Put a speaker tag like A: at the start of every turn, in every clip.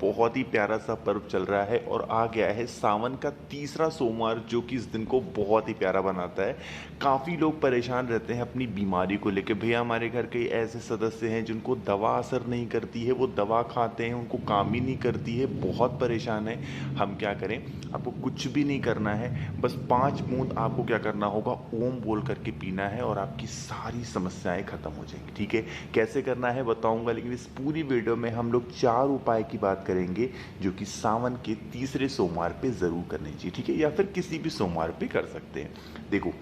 A: बहुत ही प्यारा सा पर्व चल रहा है और आ गया है सावन का तीसरा सोमवार, जो कि इस दिन को बहुत ही प्यारा बनाता है। काफ़ी लोग परेशान रहते हैं अपनी बीमारी को लेकर। भैया, हमारे घर के ऐसे सदस्य हैं जिनको दवा असर नहीं करती है, वो दवा खाते हैं, उनको काम ही नहीं करती है, बहुत परेशान है। हम क्या करें? आपको कुछ भी नहीं करना है, बस 5 बूंद आपको क्या करना होगा, ओम बोल करके पीना है और आपकी सारी समस्याएं खत्म हो जाएंगी। ठीक है? कैसे करना है बताऊंगा, लेकिन इस पूरी वीडियो में हम लोग 4 उपाय की बात करेंगे जो कि सावन के तीसरे सोमवार पे ज़रूर करने चाहिए। ठीक है? या फिर किसी भी सोमवार पे कर सकते हैं। देखो,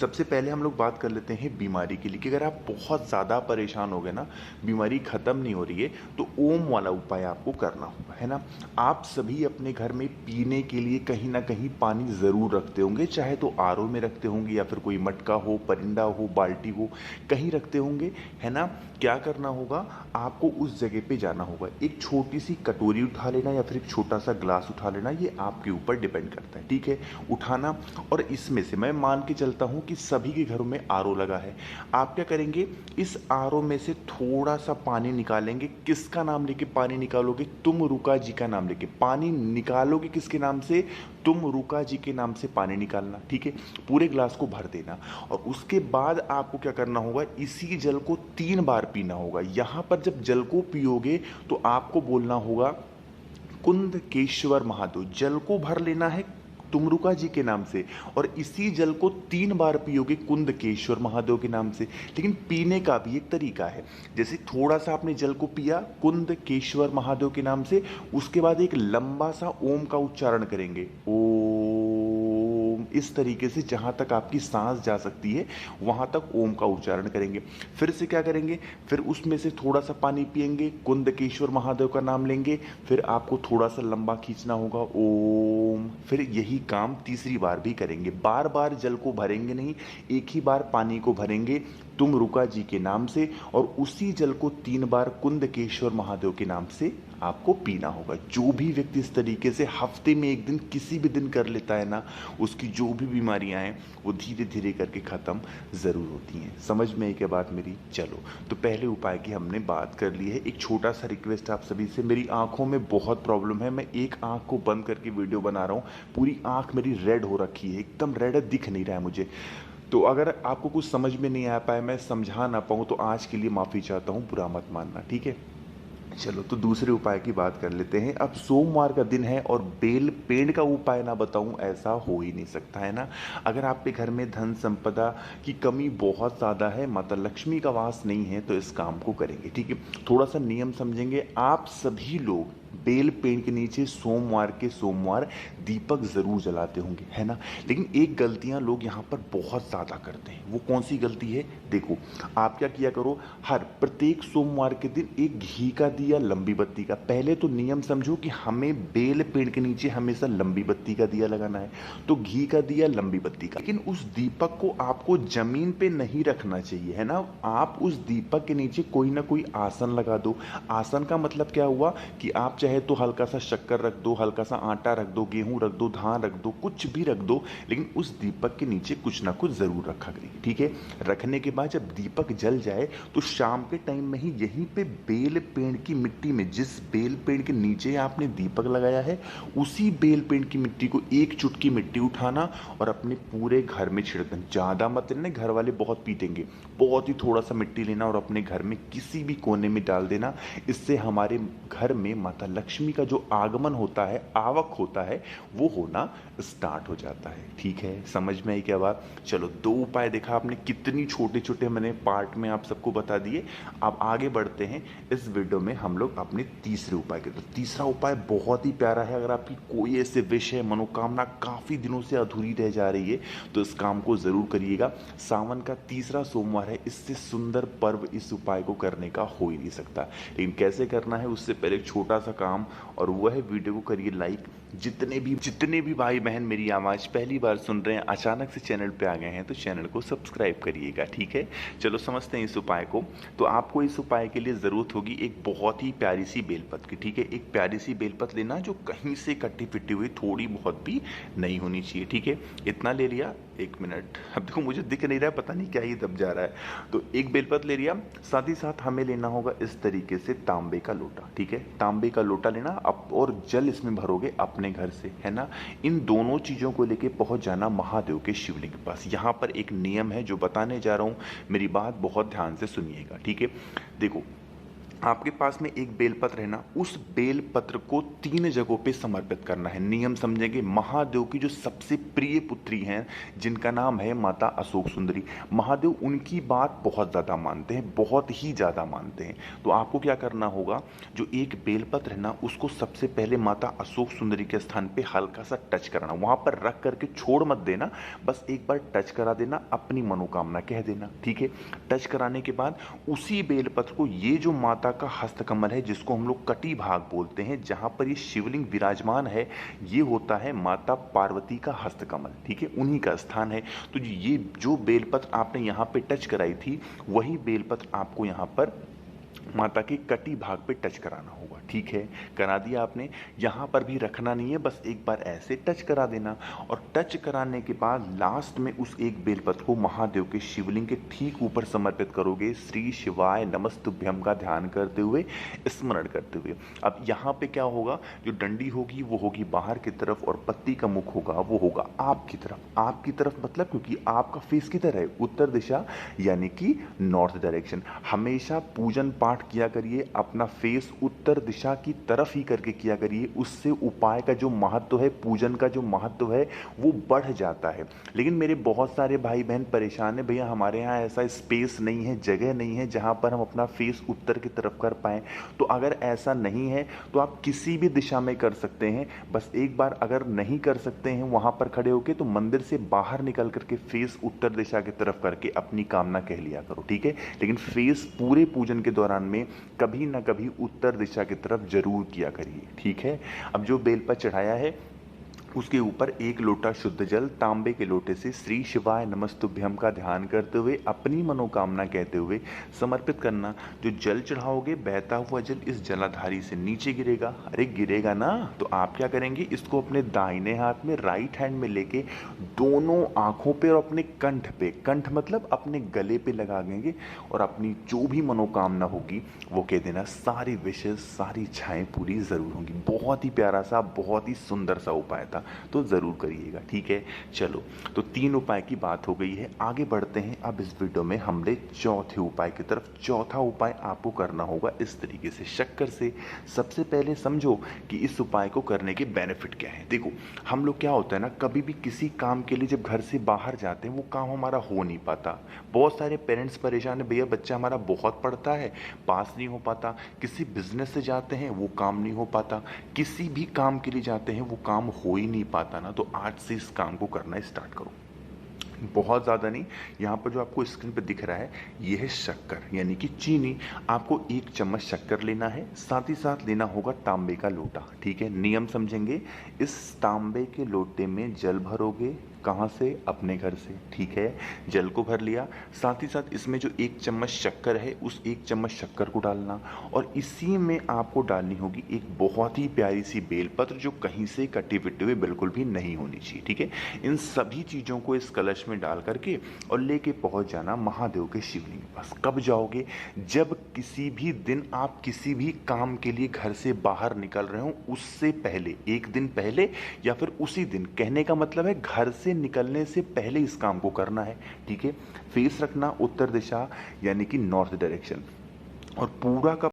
A: सबसे पहले हम लोग बात कर लेते हैं बीमारी के लिए कि अगर आप बहुत ज़्यादा परेशान हो गए ना, बीमारी ख़त्म नहीं हो रही है, तो ओम वाला उपाय आपको करना होगा, है ना। आप सभी अपने घर में पीने के लिए कहीं ना कहीं पानी ज़रूर रखते होंगे, चाहे तो आरओ में रखते होंगे या फिर कोई मटका हो, परिंदा हो, बाल्टी हो, कहीं रखते होंगे, है ना। क्या करना होगा, आपको उस जगह पे जाना होगा, एक छोटी सी कटोरी उठा लेना या फिर एक छोटा सा ग्लास उठा लेना, ये आपके ऊपर डिपेंड करता है। ठीक है? उठाना, और इसमें से मैं मान के चलता हूँ कि सभी के घरों में आरओ लगा है। आप क्या करेंगे, इस आरओ में से थोड़ा सा पानी निकालेंगे। किसका नाम लेके पानी निकालोगे? तुम रुका जी का नाम लेके पानी निकालोगे। किसके नाम से? तुम रुका जी के नाम से पानी निकालना। ठीक है? पूरे ग्लास को भर देना और उसके बाद आपको क्या करना होगा, इसी जल को 3 बार पीना होगा। यहां पर जब जल को पियोगे तो आपको बोलना होगा, कुंदकेश्वर महादेव। जल को भर लेना है तुमरुका जी के नाम से और इसी जल को 3 बार पियोगे कुंदकेश्वर महादेव के नाम से। लेकिन पीने का भी एक तरीका है। जैसे थोड़ा सा आपने जल को पिया कुंदकेश्वर महादेव के नाम से, उसके बाद एक लंबा सा ओम का उच्चारण करेंगे। ओम, इस तरीके से जहां तक आपकी सांस जा सकती है वहां तक ओम का उच्चारण करेंगे। फिर से क्या करेंगे, फिर उसमें से थोड़ा सा पानी पिएंगे, कुंदकेश्वर महादेव का नाम लेंगे, फिर आपको थोड़ा सा लंबा खींचना होगा ओम। फिर यही काम तीसरी बार भी करेंगे। बार बार जल को भरेंगे नहीं, एक ही बार पानी को भरेंगे तुम रुका जी के नाम से और उसी जल को 3 बार कुंदकेश्वर महादेव के नाम से आपको पीना होगा। जो भी व्यक्ति इस तरीके से हफ्ते में एक दिन किसी भी दिन कर लेता है ना, उसकी जो भी बीमारियां हैं वो धीरे धीरे करके खत्म जरूर होती हैं। समझ में आई क्या बात मेरी? चलो, तो पहले उपाय की हमने बात कर ली है। एक छोटा सा रिक्वेस्ट आप सभी से, मेरी आंखों में बहुत प्रॉब्लम है, मैं एक आंख को बंद करके वीडियो बना रहा हूँ, पूरी आंख मेरी रेड हो रखी है, एकदम रेड है, दिख नहीं रहा है मुझे। तो अगर आपको कुछ समझ में नहीं आ पाए, मैं समझा ना पाऊँ, तो आज के लिए माफ़ी चाहता हूँ, बुरा मत मानना। ठीक है? चलो, तो दूसरे उपाय की बात कर लेते हैं। अब सोमवार का दिन है और बेल पेड़ का उपाय ना बताऊं ऐसा हो ही नहीं सकता, है ना। अगर आपके घर में धन संपदा की कमी बहुत ज़्यादा है, माता लक्ष्मी का वास नहीं है, तो इस काम को करेंगे। ठीक है? थोड़ा सा नियम समझेंगे। आप सभी लोग बेल पेड़ के नीचे सोमवार के सोमवार दीपक जरूर जलाते होंगे, है ना। लेकिन एक गलतियां लोग यहाँ पर बहुत ज़्यादा करते हैं। वो कौन सी गलती है? देखो, आप क्या किया करो, हर प्रत्येक सोमवार के दिन एक घी का दिया, लंबी बत्ती का। पहले तो नियम समझो कि हमें बेल पेड़ के नीचे हमेशा लंबी बत्ती का दिया लगाना है, तो घी का दिया, लंबी बत्ती का। लेकिन उस दीपक को आपको जमीन पे नहीं रखना चाहिए, है ना। आप उस दीपक के नीचे कोई ना कोई आसन लगा दो। आसन का मतलब क्या हुआ कि आप चाहे तो हल्का सा शक्कर रख दो, हल्का सा आटा रख दो, गेहूं रख दो, धान रख दो, कुछ भी रख दो, लेकिन उस दीपक के नीचे कुछ ना कुछ जरूर रखा करिए। ठीक है? रखने के बाद जब दीपक जल जाए तो शाम के टाइम में ही यहीं पे बेल पेड़ की मिट्टी में, जिस बेल पेड़ के नीचे आपने दीपक लगाया है, उसी बेल पेड़ की मिट्टी को, एक चुटकी मिट्टी उठाना और अपने पूरे घर में छिड़क देना। ज़्यादा मत लेना, घर वाले बहुत पीटेंगे। बहुत ही थोड़ा सा मिट्टी लेना और अपने घर में किसी भी कोने में डाल देना। इससे हमारे घर में माता लक्ष्मी का जो आगमन होता है, आवक होता है, वो होना स्टार्ट हो जाता है। ठीक है? समझ में आई क्या बात? चलो, 2 उपाय देखा आपने, कितनी छोटे छोटे मैंने पार्ट में आप सबको बता दिए। अब आगे बढ़ते हैं। इस वीडियो में हम लोग अपने तीसरे उपाय के तरफ। तीसरा उपाय बहुत ही प्यारा है। अगर आपकी कोई ऐसे विष है, मनोकामना काफ़ी दिनों से अधूरी रह जा रही है, तो इस काम को ज़रूर करिएगा। सावन का तीसरा सोमवार है, इससे सुंदर पर्व इस उपाय को करने का हो ही नहीं सकता। लेकिन कैसे करना है, उससे पहले एक छोटा सा काम, और वह है वीडियो को करिए लाइक, जितने भी भाई बहन मेरी आवाज़ पहली बार सुन रहे हैं, अचानक से चैनल पे आ गए हैं, तो चैनल को सब्सक्राइब करिएगा, ठीक है। चलो समझते हैं इस उपाय को। तो आपको इस उपाय के लिए ज़रूरत होगी एक बहुत ही प्यारी सी बेलपत्र की, ठीक है। एक प्यारी सी बेलपत्र लेना जो कहीं से कटी फिटी हुई थोड़ी बहुत भी नहीं होनी चाहिए, ठीक है। इतना ले लिया, 1 मिनट, अब देखो मुझे दिख नहीं रहा है, पता नहीं क्या ही दब जा रहा है। तो एक बेलपत्र ले लिया, साथ ही साथ हमें लेना होगा इस तरीके से तांबे का लोटा, ठीक है। तांबे का लोटा लेना अब, और जल इसमें भरोगे अपने घर से, है ना। इन दोनों चीज़ों को लेके पहुंच जाना महादेव के शिवलिंग के पास। यहाँ पर एक नियम है जो बताने जा रहा हूँ, मेरी बात बहुत ध्यान से सुनिएगा, ठीक है। देखो, आपके पास में एक बेलपत्र है ना, उस बेलपत्र को 3 जगहों पे समर्पित करना है। नियम समझेंगे। महादेव की जो सबसे प्रिय पुत्री हैं, जिनका नाम है माता अशोक सुंदरी, महादेव उनकी बात बहुत ज़्यादा मानते हैं, बहुत ही ज़्यादा मानते हैं। तो आपको क्या करना होगा, जो एक बेलपत्र है ना, उसको सबसे पहले माता अशोक सुंदरी के स्थान पे हल्का सा टच कराना, वहां पर रख करके छोड़ मत देना, बस एक बार टच करा देना, अपनी मनोकामना कह देना, ठीक है। टच कराने के बाद उसी बेलपत्र को, ये जो माता का हस्तकमल है जिसको हम लोग कटी भाग बोलते हैं, जहां पर ये शिवलिंग विराजमान है, ये होता है माता पार्वती का हस्तकमल, ठीक है, उन्हीं का स्थान है। तो ये जो बेलपत्र आपने यहां पे टच कराई थी, वही बेलपत्र आपको यहां पर माता के कटी भाग पे टच कराना होगा, ठीक है। करा दिया आपने, यहाँ पर भी रखना नहीं है, बस एक बार ऐसे टच करा देना। और टच कराने के बाद लास्ट में उस एक बेलपत्र को महादेव के शिवलिंग के ठीक ऊपर समर्पित करोगे, श्री शिवाय नमस्तुभ्यम का ध्यान करते हुए, स्मरण करते हुए। अब यहाँ पे क्या होगा, जो डंडी होगी वो होगी बाहर की तरफ, और पत्ती का मुख होगा वो होगा आपकी तरफ। आपकी तरफ मतलब, क्योंकि आपका फेस किधर है, उत्तर दिशा, यानी कि नॉर्थ डायरेक्शन। हमेशा पूजन पाठ किया करिए, अपना फेस उत्तर दिशा की तरफ ही करके किया करिए, उससे उपाय का जो महत्व है, पूजन का जो महत्व है, वो बढ़ जाता है। लेकिन मेरे बहुत सारे भाई बहन परेशान है, भैया हमारे यहाँ ऐसा स्पेस नहीं है, जगह नहीं है जहाँ पर हम अपना फेस उत्तर की तरफ कर पाएँ। तो अगर ऐसा नहीं है तो आप किसी भी दिशा में कर सकते हैं। बस एक बार अगर नहीं कर सकते हैं वहाँ पर खड़े होकर, तो मंदिर से बाहर निकल करके फेस उत्तर दिशा की तरफ करके अपनी कामना कह लिया करो, ठीक है। लेकिन फेस पूरे पूजन के दौरान में कभी ना कभी उत्तर दिशा की तरफ जरूर किया करिए, ठीक है। अब जो बेलपत्र चढ़ाया है, उसके ऊपर एक लोटा शुद्ध जल तांबे के लोटे से श्री शिवाय नमस्तुभ्यम का ध्यान करते हुए, अपनी मनोकामना कहते हुए समर्पित करना। जो जल चढ़ाओगे, बहता हुआ जल इस जलाधारी से नीचे गिरेगा। अरे गिरेगा ना, तो आप क्या करेंगे, इसको अपने दाहिने हाथ में, राइट हैंड में लेके दोनों आंखों पे और अपने कंठ पे, कंठ मतलब अपने गले पे लगा देंगे, और अपनी जो भी मनोकामना होगी वो कह देना। सारी विशेष, सारी इच्छाएं पूरी जरूर होंगी। बहुत ही प्यारा सा, बहुत ही सुंदर सा उपाय था, तो जरूर करिएगा, ठीक है। चलो, तो 3 उपाय की बात हो गई है, आगे बढ़ते हैं। अब इस वीडियो में हमले चौथे उपाय की तरफ। चौथा उपाय आपको करना होगा इस तरीके से, शक्कर से। सबसे पहले समझो कि इस उपाय को करने के बेनिफिट क्या है। देखो, हम लोग क्या होता है ना, कभी भी किसी काम के लिए जब घर से बाहर जाते हैं, वो काम हमारा हो नहीं पाता। बहुत सारे पेरेंट्स परेशान है, भैया बच्चा हमारा बहुत पढ़ता है, पास नहीं हो पाता। किसी बिजनेस से जाते हैं, वो काम नहीं हो पाता। किसी भी काम के लिए जाते हैं, वो काम हो ही नहीं पाता ना। तो आज से इस काम को करना स्टार्ट करो। बहुत ज़्यादा नहीं, यहाँ पर जो आपको स्क्रीन पर दिख रहा है, ये है शक्कर, यानी कि चीनी। आपको 1 चम्मच शक्कर लेना है, साथ ही साथ लेना होगा तांबे का लोटा, ठीक है। नियम समझेंगे। इस तांबे के लोटे में जल भरोगे, कहाँ से, अपने घर से, ठीक है। जल को भर लिया, साथ ही साथ इसमें जो 1 चम्मच शक्कर है, उस 1 चम्मच शक्कर को डालना, और इसी में आपको डालनी होगी एक बहुत ही प्यारी सी बेलपत्र, जो कहीं से कटी पिटी हुई बिल्कुल भी नहीं होनी चाहिए, ठीक है। इन सभी चीज़ों को इस कलश में डाल करके और लेके पहुंच जाना महादेव के शिवलिंग के पास। कब जाओगे, जब किसी भी दिन आप किसी भी काम के लिए घर से बाहर निकल रहे हो, उससे पहले, 1 दिन पहले या फिर उसी दिन। कहने का मतलब है घर से निकलने से पहले इस काम को करना है, ठीक है। फेस रखना उत्तर दिशा, यानी कि नॉर्थ डायरेक्शन, और पूरा का